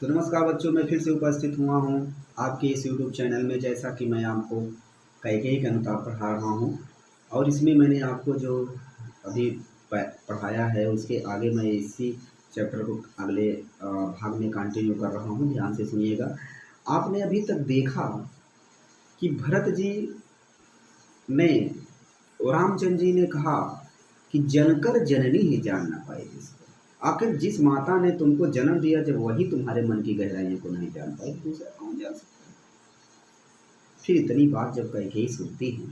तो नमस्कार बच्चों, मैं फिर से उपस्थित हुआ हूँ आपके इस यूट्यूब चैनल में। जैसा कि मैं आपको कैकेयी के अनुसार पढ़ा रहा हूँ और इसमें मैंने आपको जो अभी पढ़ाया है उसके आगे मैं इसी चैप्टर को अगले भाग में कंटिन्यू कर रहा हूँ। ध्यान से सुनिएगा। आपने अभी तक देखा कि भरत जी ने रामचंद्र जी ने कहा कि जनकर जननी ही जान ना पाए जिसको। आखिर जिस माता ने तुमको जन्म दिया, जब वही तुम्हारे मन की गहराइयों को नहीं जान पाई, दूसरा कौन जान सकता है। फिर इतनी बात जब कैकेयी सुनती है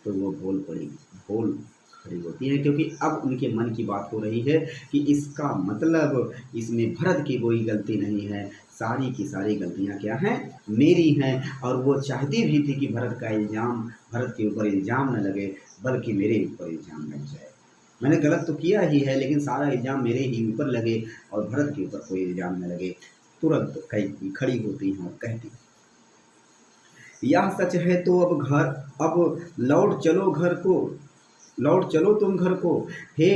तो वो बोल खड़ी होती है, क्योंकि अब उनके मन की बात हो रही है कि इसका मतलब इसमें भरत की कोई गलती नहीं है, सारी की सारी गलतियां क्या हैं, मेरी हैं। और वो चाहती भी थी कि भरत के ऊपर इल्ज़ाम न लगे, बल्कि मेरे ऊपर इल्ज़ाम लग जाए। मैंने गलत तो किया ही है, लेकिन सारा इल्ज़ाम मेरे ही ऊपर लगे और भरत के ऊपर कोई इल्ज़ाम न लगे। तुरंत कैकेयी खड़ी होती हैं और कहती, यह सच है तो अब लौट चलो तुम घर को। हे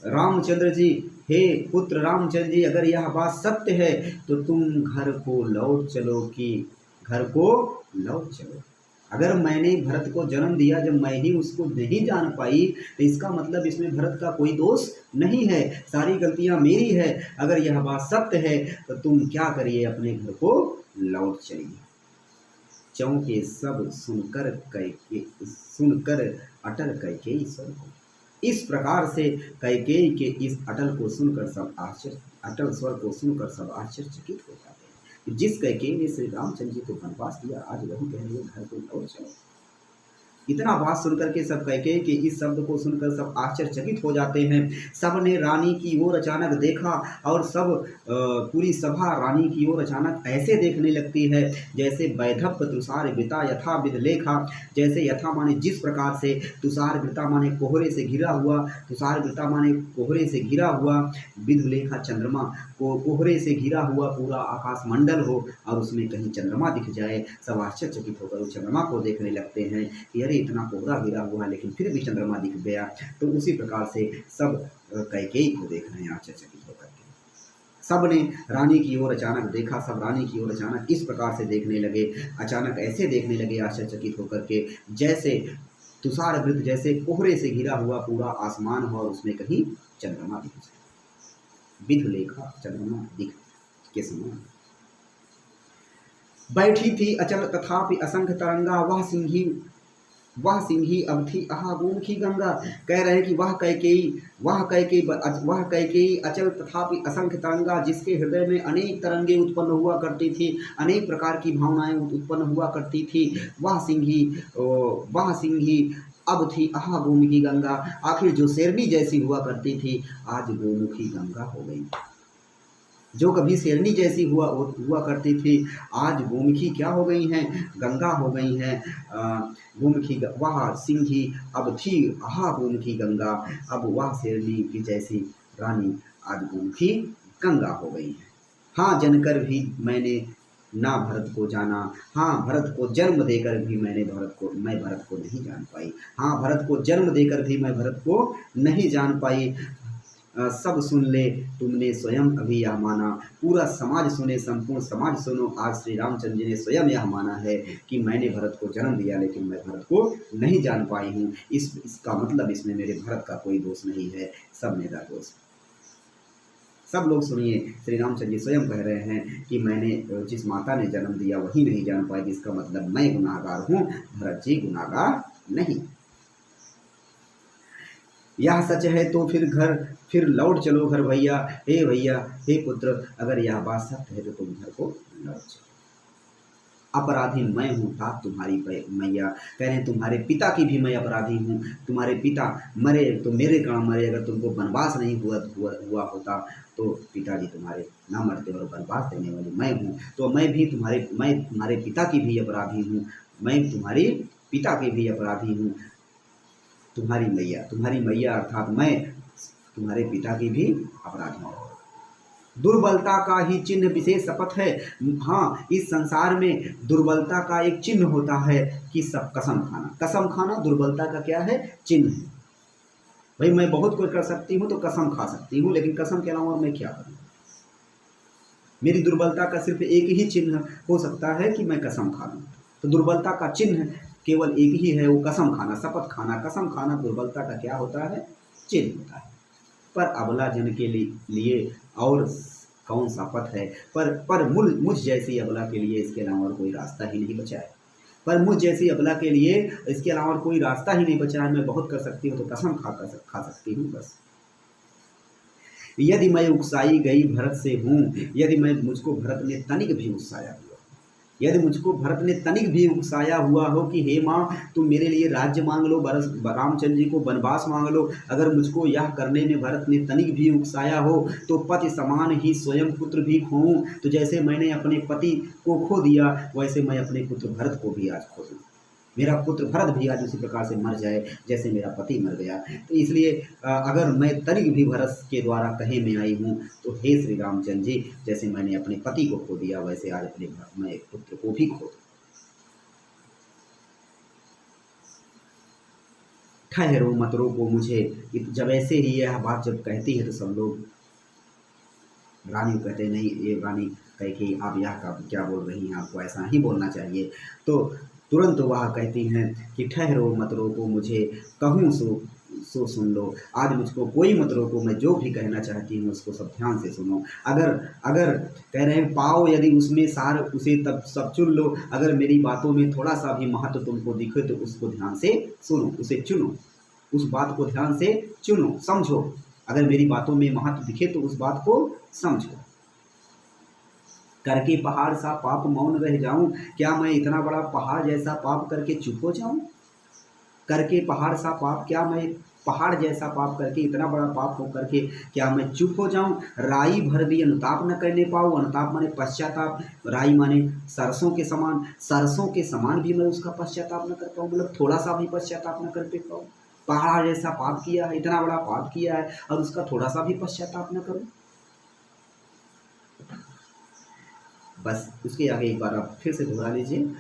रामचंद्र जी, हे पुत्र रामचंद्र जी, अगर यह बात सत्य है तो तुम घर को लौट चलो। अगर मैंने भरत को जन्म दिया, जब मैं ही उसको नहीं जान पाई, तो इसका मतलब इसमें भरत का कोई दोष नहीं है, सारी गलतियां मेरी है। अगर यह बात सत्य है तो तुम क्या करिए, अपने घर को लौट चलिए। चौंके सब सुनकर अटल कैकेयी स्वर को। इस प्रकार से कैकेयी के इस अटल स्वर को सुनकर सब आश्चर्यचकित हो जाते हैं। जिस कैकेयी ने श्री रामचंद्र जी को वनवास दिया, आज वही कह रही है घर को लौट चलो। इतना बात सुनकर के सब कैकेयी के इस शब्द को सुनकर सब आश्चर्यचकित हो जाते हैं। सब ने रानी की ओर अचानक देखा और सब पूरी सभा रानी की ओर अचानक ऐसे देखने लगती है जैसे वैधव्य तुषार वृता यथा विध लेखा। जैसे यथा माने जिस प्रकार से, तुषार वृता माने कोहरे से घिरा हुआ, विध लेखा चंद्रमा को कोहरे से घिरा हुआ पूरा आकाश मंडल हो और उसमें कहीं चंद्रमा दिख जाए। सब आश्चर्यचकित होकर उस चंद्रमा को देखने लगते हैं कि अरे इतना कोहरा घिरा हुआ है लेकिन फिर भी चंद्रमा दिख गया। तो उसी प्रकार से सब कैकेयी को देख रहे हैं आश्चर्यचकित होकर के। सब ने रानी की ओर अचानक देखा, सब रानी की ओर अचानक इस प्रकार से देखने लगे, अचानक ऐसे देखने लगे आश्चर्यचकित होकर के जैसे तुषार वृत, जैसे कोहरे से घिरा हुआ पूरा आसमान हो और उसमें कहीं चंद्रमा दिख जाए। विध लेखा चंद्रमा दिख के समान बैठी थी अचल तथापि असंख्य तरंगा, वह सिंही अब थी आहागुमुखी गंगा। कह रहे हैं कि वह कैकेयी अचल तथापि असंख्य तरंगा, जिसके हृदय में अनेक तरंगे उत्पन्न हुआ करती थी, अनेक प्रकार की भावनाएं उत्पन्न हुआ करती थी। वह सिंही अब थी आहागुमुखी गंगा। आखिर जो शेरनी जैसी हुआ करती थी, आज गोमुखी गंगा हो गई। जो कभी शेरनी जैसी हुआ करती थी, आज गोमुखी क्या हो गई हैं, गंगा हो गई हैं। गोमुखी वह सिंही अब थी आहा गोमुखी गंगा। अब वह शेरनी की जैसी रानी आज गोमुखी गंगा हो गई है। हाँ, जनकर भी मैंने ना भरत को जाना। हाँ, भरत को जन्म देकर भी मैं भरत को नहीं जान पाई। हाँ, भरत को जन्म देकर भी मैं भरत को नहीं जान पाई। सब सुन ले, तुमने स्वयं अभी यह माना। पूरा समाज सुने, संपूर्ण समाज सुनो, आज श्री रामचंद्र जी ने स्वयं यह माना है कि मैंने भरत को जन्म दिया लेकिन मैं भरत को नहीं जान पाई हूँ। इसका मतलब इसमें मेरे भरत का कोई दोष नहीं है, सब मेरा दोष। सब लोग सुनिए, श्री रामचंद्र जी स्वयं कह रहे हैं कि मैंने जिस माता ने जन्म दिया वही नहीं जान पाई, जिसका मतलब मैं गुनाहगार हूँ, भरत जी गुनाहगार नहीं। यह सच है तो फिर लौट चलो घर भैया, हे पुत्र, अगर यह बात सत्य है तो तुम घर को लौट चलो। अपराधी मैं हूँ तात तुम्हारी मैया। कह रहे हैं तुम्हारे पिता की भी मैं अपराधी हूँ। तुम्हारे पिता मरे तो मेरे कारण मरे। अगर तुमको वनवास नहीं हुआ होता तो पिताजी तुम्हारे ना मरते और वनवास देने वाली मैं हूँ। तो मैं तुम्हारे पिता की भी अपराधी हूँ, मैं तुम्हारे पिता की भी अपराधी हूँ। तुम्हारी मैया अर्थात मैं तुम्हारे पिता की भी अपराधी हूँ। दुर्बलता का ही चिन्ह विशेष शपथ है। हाँ, इस संसार में दुर्बलता का एक चिन्ह होता है कि सब कसम खाना दुर्बलता का क्या है, चिन्ह है। भाई मैं बहुत कुछ कर सकती हूँ तो कसम खा सकती हूँ, लेकिन कसम के अलावा मैं क्या करूँ। मेरी दुर्बलता का सिर्फ एक ही चिन्ह हो सकता है कि मैं कसम खा लूँ। तो दुर्बलता का चिन्ह केवल एक ही है, वो कसम खाना, शपथ खाना। कसम खाना दुर्बलता का क्या होता है? चिन्ह होता है। पर अबला जन के लिए और कौन सा पथ है? पर मुझ जैसी अबला के लिए इसके अलावा और कोई रास्ता ही नहीं बचा है। पर मुझ जैसी अबला के लिए इसके अलावा और कोई रास्ता ही नहीं बचा है। मैं बहुत कर सकती हूँ तो कसम खा सकती हूँ बस। यदि मैं उकसाई गई भरत से हूँ, यदि मैं मुझको भरत ने तनिक भी उकसाया हुआ, यदि मुझको भरत ने तनिक भी उकसाया हुआ हो कि हे माँ तुम मेरे लिए राज्य मांग लो, रामचंद्र जी को वनवास मांग लो, अगर मुझको यह करने में भरत ने तनिक भी उकसाया हो तो पति समान ही स्वयं पुत्र भी खोऊं। तो जैसे मैंने अपने पति को खो दिया वैसे मैं अपने पुत्र भरत को भी आज खो दूँ। मेरा पुत्र भरत भी आज उसी प्रकार से मर जाए जैसे मेरा पति मर गया। तो इसलिए अगर मैं तनिक भी भरत के द्वारा कहे में आई हूँ तो हे श्री रामचंद्र जी, जैसे मैंने अपने पति को खो दिया वैसे आज अपने मैं पुत्र को भी खो दूँ। ठहरो मत रोको मुझे। जब ऐसे ही यह बात जब कहती है तो सब लोग, रानी कहते नहीं, ये रानी कहे कि आप यह क्या बोल रही हैं, आपको ऐसा ही बोलना चाहिए। तो तुरंत वह कहती हैं कि ठहरो मत रोको मुझे, कहूँ सो सुन लो। आज मुझको कोई मत रोको, मैं जो भी कहना चाहती हूँ उसको सब ध्यान से सुनो। अगर अगर कह रहे हैं पाओ यदि उसमें सार उसे तब सब चुन लो। अगर मेरी बातों में थोड़ा सा भी महत्व तुमको दिखे तो उसको ध्यान से सुनो, उसे चुनो, उस बात को ध्यान से चुनो, समझो। अगर मेरी बातों में महत्व दिखे तो उस बात को समझो। करके पहाड़ सा पाप मौन रह जाऊं, क्या मैं इतना बड़ा पहाड़ जैसा पाप करके चुप हो जाऊं? करके पहाड़ सा पाप, क्या मैं पहाड़ जैसा पाप करके, इतना बड़ा पाप हो करके क्या मैं चुप हो जाऊं? राई भर भी अनुताप न करने पाऊं। अनुताप माने पश्चाताप, राई माने सरसों के समान, सरसों के समान भी मैं उसका पश्चाताप न कर पाऊं, मतलब थोड़ा सा भी पश्चाताप न कर पाऊं। पहाड़ जैसा पाप किया है, इतना बड़ा पाप किया है और उसका थोड़ा सा भी पश्चाताप न करूं। बस उसके आगे एक बार आप फिर से दोहरा लीजिए।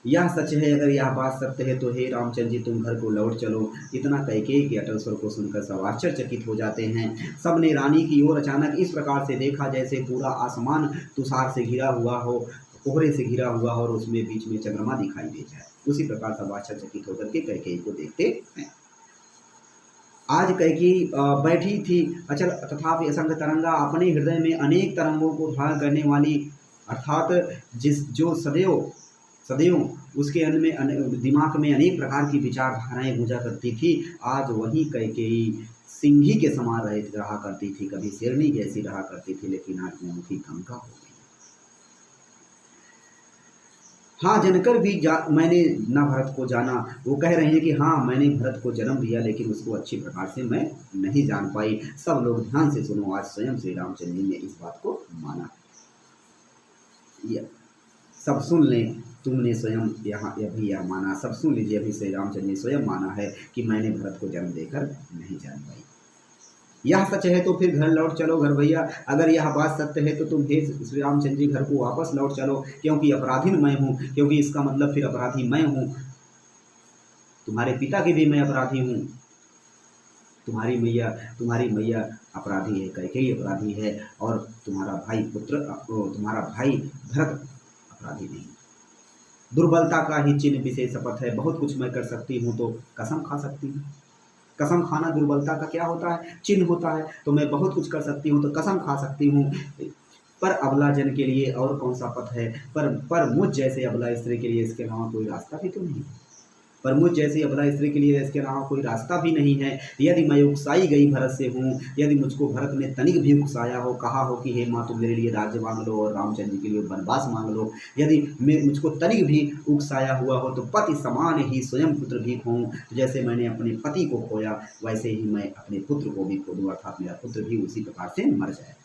यह सच है, अगर यह बात सत्य है तो हे रामचंद्र जी तुम घर को लौट चलो। इतना कैकेयी के अटल स्वर को सुनकर सब आश्चर्यचकित हो जाते हैं। सबने रानी की ओर अचानक इस प्रकार से देखा जैसे पूरा आसमान तुषार से घिरा हुआ हो, कोहरे से घिरा हुआ हो और उसमें बीच में चंद्रमा दिखाई दे जाए। उसी प्रकार सब आश्चर्यचकित होकर के कैकेयी को देखते हैं। आज कैकेयी बैठी थी अचल तथापि असंग तरंगा, अपने हृदय में अनेक तरंगों को धारण करने वाली, अर्थात जो सदैव सदैव उसके दिमाग में अनेक प्रकार की विचारधाराएं गूंजा करती थी। आज वही कैकेयी सिंही के समान रहा करती थी, कभी शेरनी जैसी रहा करती थी, लेकिन आज वो मुखी गंगा हो गई। हाँ जनकर भी मैंने न भरत को जाना। वो कह रहे हैं कि हाँ मैंने भरत को जन्म दिया लेकिन उसको अच्छी प्रकार से मैं नहीं जान पाई। सब लोग ध्यान से सुनो, आज स्वयं श्री रामचंद्र जी ने इस बात को माना। सब सुन लें, तुमने स्वयं यहाँ अभी यह माना, सब सुन लीजिए, अभी श्री रामचंद्र ने स्वयं माना है कि मैंने भरत को जन्म देकर नहीं जान पाई। यह सच है तो फिर घर लौट चलो घर भैया। अगर यह बात सत्य है तो तुम हे श्री रामचंद्र जी घर को वापस लौट चलो, क्योंकि अपराधी मैं हूँ, क्योंकि इसका मतलब फिर अपराधी मैं हूँ। तुम्हारे पिता की भी मैं अपराधी हूँ, तुम्हारी मैया अपराधी है, कैकेयी अपराधी है, और तुम्हारा भाई भरत अपराधी नहीं। दुर्बलता का ही चिन्ह विशेष शपथ है। बहुत कुछ मैं कर सकती हूँ तो कसम खा सकती हूँ। कसम खाना दुर्बलता का क्या होता है? चिन्ह होता है। तो मैं बहुत कुछ कर सकती हूँ तो कसम खा सकती हूँ। पर अबला जन के लिए और कौन सा पथ है? पर मुझ जैसे अबला स्त्री के लिए इसके अलावा कोई रास्ता भी तो नहीं। पर मुझ जैसी अबला स्त्री के लिए इसके अलावा कोई रास्ता भी नहीं है। यदि मैं उकसाई गई भरत से हूँ, यदि मुझको भरत ने तनिक भी उकसाया हो, कहा हो कि हे माँ तुम मेरे लिए राज्य मांग लो और रामचंद्र जी के लिए वनवास मांग लो, यदि मुझको तनिक भी उकसाया हुआ हो तो पति समान ही स्वयं पुत्र भी खोऊं। जैसे मैंने अपने पति को खोया वैसे ही मैं अपने पुत्र को भी खो दूँ, अर्थात मेरा पुत्र भी उसी प्रकार से मर जाए।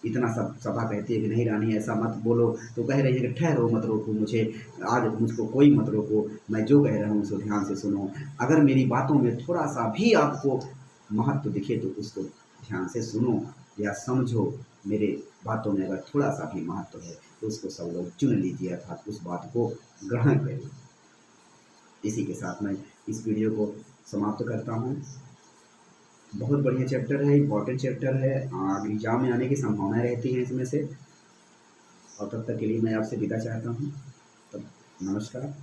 इतना सब सभा कहती है कि नहीं रानी ऐसा मत बोलो। तो कह रही है कि ठहरो मत रोको मुझे, आज मुझको कोई मत रोको, मैं जो कह रहा हूँ उसको ध्यान से सुनो। अगर मेरी बातों में थोड़ा सा भी आपको महत्व दिखे तो उसको ध्यान से सुनो या समझो। मेरे बातों में अगर थोड़ा सा भी महत्व है तो उसको सब लोग चुन लीजिए, अर्थात उस बात को ग्रहण करिए। इसी के साथ मैं इस वीडियो को समाप्त करता हूँ। बहुत बढ़िया चैप्टर है, इम्पोर्टेंट चैप्टर है, आगे एग्जाम में आने की संभावना रहती है इसमें से। और तब तक के लिए मैं आपसे विदा चाहता हूँ। तब नमस्कार।